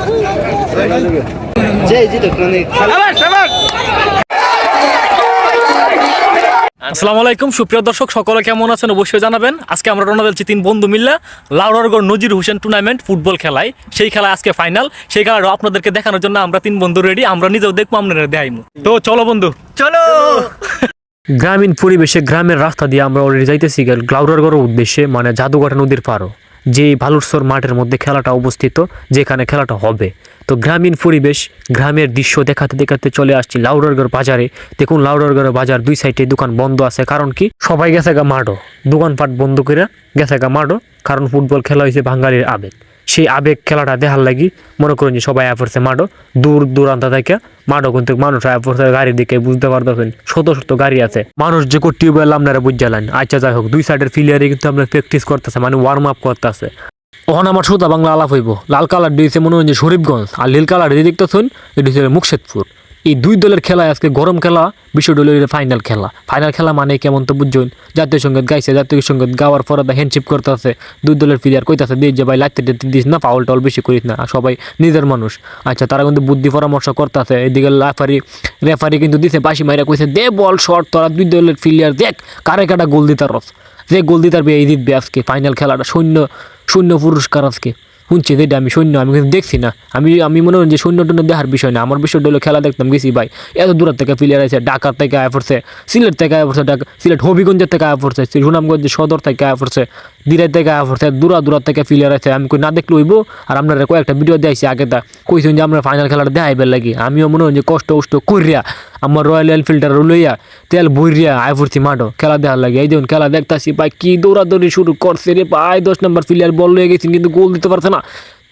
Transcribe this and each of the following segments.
আসসালামু আলাইকুম সুপ্রিয় দর্শক, সকলে কেমন আছেন অবশ্যই জানাবেন। আজকে আমরা রওনা দিচ্ছি 3 বন্ধু মিলে লাউড়ারগড় নজির হোসেন টুর্নামেন্ট ফুটবল খেলায়। সেই খেলা আজকে ফাইনাল, সেই খেলাটা আপনাদেরকে দেখানোর জন্য আমরা 3 বন্ধু রেডি। আমরা নিজেও দেখবো, আপনারা দেখাইমু। তো চলো বন্ধু, চলো। গ্রামীণ পরিবেশে গ্রামের রাস্তা দিয়ে আমরা অলরেডি যাইতেছি লাউড়ারগড়ের উদ্দেশ্যে, মানে জাদুঘাটা নদীর পাড়ও, যে ভালুরসর মাঠের মধ্যে খেলাটা অবস্থিত, যেখানে খেলাটা হবে। তো গ্রামীণ পরিবেশ, গ্রামের দৃশ্য দেখাতে দেখাতে চলে আসছি লাউড়ারগড় বাজারে। দেখুন লাউড়ারগড় বাজার দুই সাইডে দোকান বন্ধ আছে, কারণ কি সবাই গেছে গা মাঠও, দোকানপাট বন্ধ করে গেছে গা মাঠও, কারণ ফুটবল খেলা হয়েছে বাঙালির আবেগ। সেই আবেগ খেলাটা দেখার লাগি মনে করেন যে সবাই পড়ছে মাঠও, দূর দূরান্ত থেকে মাঠও, কিন্তু মানুষ পড়ছে গাড়ির দিকে, বুঝতে পারতেছেন শত শত গাড়ি আছে, মানুষ যে টিউবওয়েল আপনারা বুঝালেন। আচ্ছা যাই হোক, দুই সাইডের প্লেয়ারে কিন্তু আমরা প্র্যাকটিস করতেছে, মানে ওয়ার্ম আপ করতেছে। ওখানে আমার সুতা বাংলা আলাপ হইব। লাল কালার দিয়েছে মনে হয় যে শরীফগঞ্জ, আর নীল কালার দিয়ে দেখতেছেন এটা হচ্ছে মুকশেদপুর। এই দুই দলের খেলা আজকে গরম খেলা, বিশ্ব দলের ফাইনাল খেলা। ফাইনাল খেলা মানে কেমন তো বুঝছেন, জাতীয় সঙ্গীত গাইছে, জাতীয় সঙ্গীত গাওয়ার পরে হ্যান্ডশিপ করতে আছে দুই দলের প্লেয়ার, কইতাছে দিয়ে যে ভাই লাইতে দিস না, পাউল টাউল বেশি করিস না, সবাই নিজের মানুষ। আচ্ছা তারা কিন্তু বুদ্ধি পরামর্শ করতে আছে। এদিকে রেফারি কিন্তু দিছে বাসি মাইরা, কইছে দে বল শর্ট, তোরা দুই দলের প্লেয়ার দেখ কারে কাটা গোল দিতার রস, যে গোল দিতার এই জিতবে আজকে ফাইনাল খেলাটা। শূন্য পুরস্কার আজকে শুনছি যেটা আমি সৈন্য, আমি কিন্তু দেখছি না। আমি মনে হয় যে সৈন্য টন্য দেখার বিষয় না, আমার বিষয় হলো খেলা দেখতাম গেছি ভাই। এত দূর থেকে প্লেয়ার আছে, ঢাকার থেকে আয়া পড়ছে, সিলেট থেকে আয়া পড়ছে, সিলেট হবিগঞ্জের থেকে আয়া পড়ছে, সুনামগঞ্জের সদর থেকে আয়া পড়ছে, দিরাই থেকে আয়া পড়ছে, দূরা থেকে প্লেয়ার আছে। আমি কই না দেখলে হইব। আর আপনারা কয়েকটা ভিডিও দিয়েছি আগে, তা কইছেন যে আমরা ফাইনাল খেলাটা দেখাইবার লাগি। আমিও মনে হয় যে কষ্ট করিয়া আমার রয়্যাল এনফিল্ডার লইয়া তেল বইরিয়া আয় পড়ছি মাঠও খেলা দেখার লাগে। এই দেখুন খেলা দেখতাছি ভাই, কি দৌড়াদৌড়ি শুরু করছে রে ভাই। 10 নম্বর প্লেয়ার বল লয়ে গেছেন কিন্তু গোল দিতে পারছে না,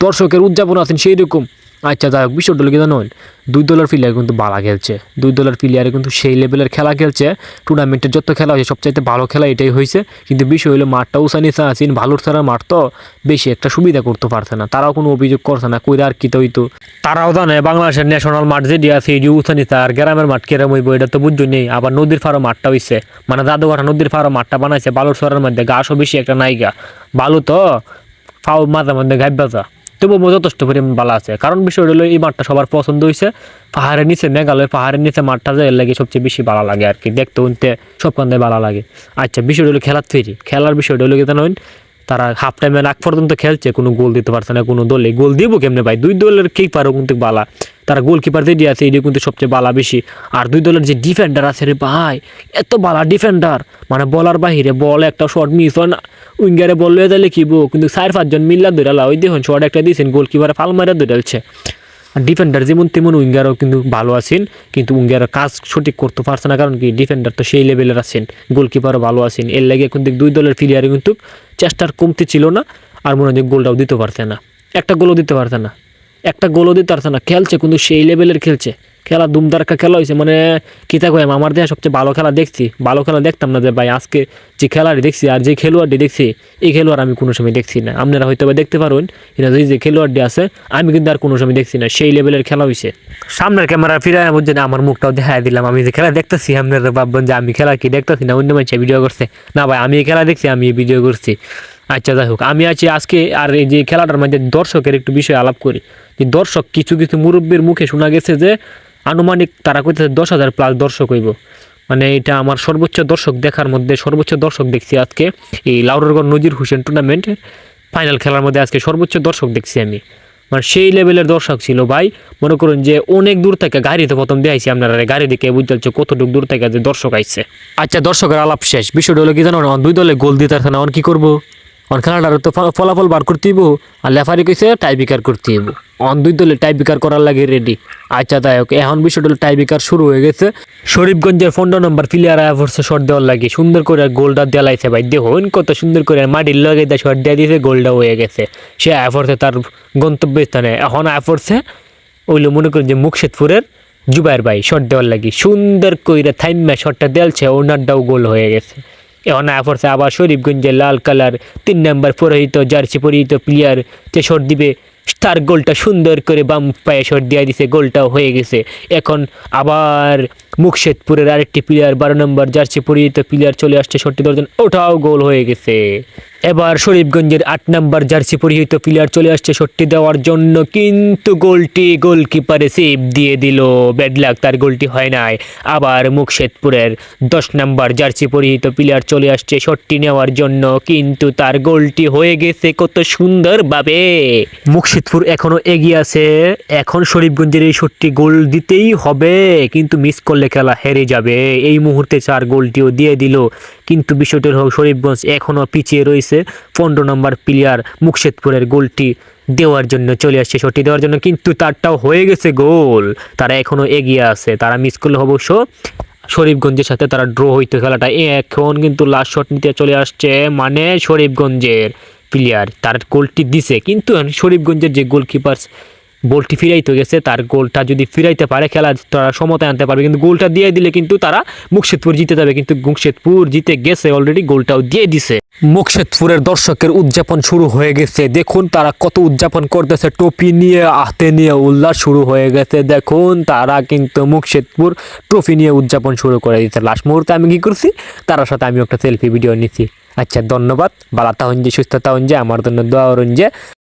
দর্শকের উদযাপন আছেন সেই রকম। আচ্ছা যাই হোক, বিষয়টা কি জানেন, দুই দলের প্লেয়ার কিন্তু ভালো খেলছে, দুই দলের প্লেয়ারে কিন্তু সেই লেভেলের খেলা খেলছে। টুর্নামেন্টের যত খেলা হয়েছে সবচাইতে ভালো খেলা এটাই হয়েছে। কিন্তু বিষয় হলো মাঠটা উসানিসা আছেন, ভালোর ছাড়া মাঠ তো বেশি একটা সুবিধা করতে পারছে না, তারাও কোনো অভিযোগ করছে না, কইরা আর কি তো হইতো। তারাও জানে বাংলাদেশের ন্যাশনাল মাঠ যেটি আছে এটি উসানিসা, আর গ্রামের মাঠ কেরম হইব এটা তো বুঝছো নেই। আবার নদীর ফাড়ো মাঠটা হইছে, মানে জাদুঘাটা নদীর ফাড়ো মাঠটা বানাইছে বালুরসরের মধ্যে, গাছও বেশি একটা নাইগা, বালু তো ফাও মাঝে মধ্যে গাইবাজা, তবুও যথেষ্ট পরিমাণ ভালো আছে। কারণ বিষয় হলো এই মাঠটা সবার পছন্দ হয়েছে, পাহাড়ের নিচে, মেঘালয় পাহাড়ের নিচে মাঠটা যে লাগে সবচেয়ে বেশি ভালো লাগে আর কি, দেখতে উনতে সব কান্দায় ভালো লাগে। আচ্ছা বিষয়টা হলো খেলার বিষয়টা হলো কি জানেন, তারা হাফ টাইমের আগ পর্যন্ত খেলছে, কোনো গোল দিতে পারছে না কোনো দলে। গোল দিব কেমনে ভাই, দুই দলের কিপারও কিন্তু বালা, তারা গোলকিপার যেটি আছে এটি কিন্তু সবচেয়ে বালা বেশি। আর দুই দলের যে ডিফেন্ডার আছে রে ভাই, এত বালা ডিফেন্ডার, মানে বলার বাহিরে, বল একটা শর্ট মিস হয় না, উইঙ্গারে বল লয়ে যাইলে কিবো, কিন্তু 4-5 জন মিল্লা ধরালা, ওই দেখুন শর্ট একটা দিয়েছেন, গোলকিপারে ফাল মারা ধরালছে। আর ডিফেন্ডার যেমন তেমন উইঙ্গারও কিন্তু ভালো আছেন, কিন্তু উইঙ্গারের কাজ সঠিক করতে পারছে না, কারণ কি ডিফেন্ডার তো সেই লেভেলের আছেন, গোলকিপারও ভালো আছেন। এর লাগে কিন্তু দুই দলের প্লেয়ারে কিন্তু চেষ্টার কমতি ছিল না, আর মনে হয় গোলটাও দিতে পারছে না, একটা গোলও দিতে পারছে না, খেলছে কিন্তু সেই লেভেলের খেলছে। খেলা দুমদারকা খেলা হয়েছে, মানে কিতা কয় আমার দেয়া সবচেয়ে ভালো খেলা দেখছি। ভালো খেলা দেখতাম না যে ভাই, আজকে যে খেলাটি দেখছি আর যে খেলোয়াড়টি দেখছি, এই খেলোয়াড় আমি কোনো সময় দেখছি না। আপনারা হয়তো বা দেখতে পারেন, এটা যে খেলোয়াড়টি আছে আমি কিন্তু আর কোনো সময় দেখছি না, সেই লেভেলের খেলা হয়েছে। সামনের ক্যামেরা ফিরায় বুঝছেন, আমার মুখটাও দেখাই দিলাম, আমি যে খেলা দেখতেছি আপনারা ভাববেন যে আমি খেলা কি দেখতেছি না, অন্য মানুষ ভিডিও করছে না ভাই, আমি এই খেলা দেখছি, আমি এই ভিডিও করছি। আচ্ছা যাই হোক, আমি আছি আজকে আর এই যে খেলাটার মধ্যে দর্শকের একটু বিষয় আলাপ করি। যে দর্শক কিছু মুরব্বীর মুখে শোনা গেছে যে আনুমানিক তারা কইতেছে 10,000 প্লাস দর্শক হইব। মানে এটা আমার সর্বোচ্চ দর্শক দেখার মধ্যে সর্বোচ্চ দর্শক দেখছি আজকে এই লাউড়ারগড় নজির হোসেন টুর্নামেন্টের ফাইনাল খেলার মধ্যে আজকে সর্বোচ্চ দর্শক দেখছি আমি, মানে সেই লেভেলের দর্শক ছিল ভাই। মনে করুন যে অনেক দূর থেকে গাড়িতে প্রথম দেখাইছি, আপনারা গাড়ি দিকে বুঝতে কতটুকু দূর থেকে যে দর্শক আইছে। আচ্ছা দর্শকের আলাপ শেষ, বিষয়টা হলো কি জানো, দুই দলে গোল দিতে পারছে না, কি করবো, খেলাটার তো ফলাফল বার করতে হইব, আর লেফারি কইছে টাই বিকার করতে হইব, দুই দলে টাই বিকার করার লাগে রেডি। আচ্ছা তাই হোক, এখন বিষয়টা টাই বিকার শুরু হয়ে গেছে। শরীফগঞ্জের 15 নম্বর প্লেয়ার আয়া পড়ছে শর্ট দেওয়ার লাগে, সুন্দর করে গোলটা দেলাইছে ভাই, দেখুন কত সুন্দর করে মাটির লগে দিয়ে শর্ট দিয়ে দিয়েছে, গোলটা হয়ে গেছে। সে আয়া পড়ছে তার গন্তব্যস্থানে, এখন আয়া পড়ছে ওইলো মনে করেন যে মুকশেদপুরের জুবাইর ভাই শর্ট দেওয়ার লাগে, সুন্দর করে থাইম্যা শর্টটা দেলছে, ওনারটাও গোল হয়ে গেছে। এখন আয়া পড়ছে আবার শরীফগঞ্জের লাল কালার 3 নম্বর পরিহিত জার্সি পরিহিত প্লেয়ার যে শর্ট দিবে, তার গোলটা সুন্দর করে বাম পায়ে শট দিয়ে দিছে, গোলটাও হয়ে গেছে। এখন আবার মুকশেদপুরের আরেকটি প্লেয়ার 12 নম্বর জার্সি পরিহিত প্লেয়ার চলে আসছে শটটি ধরছেন, ওটাও গোল হয়ে গেছে। এবার শরীফগঞ্জের 8 নম্বর জার্সি পরিহিত প্লেয়ার চলে আসছে শটটি দেওয়ার জন্য, কিন্তু গোলটি গোলকিপারে সেভ দিয়ে দিল। ব্যাড লাক, তার গোলটি হয় নাই। আবার মুকশেদপুরের 10 নম্বর জার্সি পরিহিত প্লেয়ার চলে আসছে শটটি নেওয়ার জন্য, কিন্তু তার গোলটি হয়ে গেছে কত সুন্দরভাবে। মুকশেদপুর এখনো এগিয়ে আছে। এখন শরীফগঞ্জের এই শটটি গোল দিতেই হবে, কিন্তু মিস করলে খেলা হেরে যাবে। এই মুহূর্তে 4 গোলটিও দিয়ে দিল, কিন্তু বিষয়টির হোক শরীফগঞ্জ এখনো পিছিয়ে রয়েছে। 15 নম্বর প্লেয়ার মুকশেদপুরের গোলটি দেওয়ার জন্য চলে আসছে শটটি দেওয়ার জন্য, কিন্তু তারটাও হয়ে গেছে গোল। তারা এখনো এগিয়ে আছে, তারা মিস করলে অবশ্য শরীফগঞ্জের সাথে তারা ড্র হইতো খেলাটা। এখন কিন্তু লাস্ট শট নিতে চলে আসছে, মানে শরীফগঞ্জের প্লেয়ার তার গোলটি দিছে, কিন্তু শরীফগঞ্জের যে গোলকিপার বলটি ফিরাইতে গেছে, তার গোলটা যদি ফিরাইতে পারে খেলা তারা সমতায় আনতে পারবে, কিন্তু গোলটা দিয়ে দিলে কিন্তু তারা মুকশেদপুর জিতে যাবে। কিন্তু মুকশেদপুর জিতে গেছে অলরেডি, গোলটাও দিয়ে দিছে। মুকশেদপুরের দর্শকের উদযাপন শুরু হয়ে গেছে, দেখুন তারা কত উদযাপন করতেছে, ট্রফি নিয়ে হাতে নিয়ে উল্লাস শুরু হয়ে গেছে। দেখুন তারা কিন্তু মুকশেদপুর ট্রফি নিয়ে উদযাপন শুরু করে দিচ্ছে। লাস্ট মুহূর্তে আমি কি করছি, তার সাথে আমি একটা সেলফি ভিডিও নিচ্ছি। আচ্ছা ধন্যবাদ, ভালো থাকুন যে, সুস্থ থাকুন যে, আমার জন্য দোয়া করুন যে।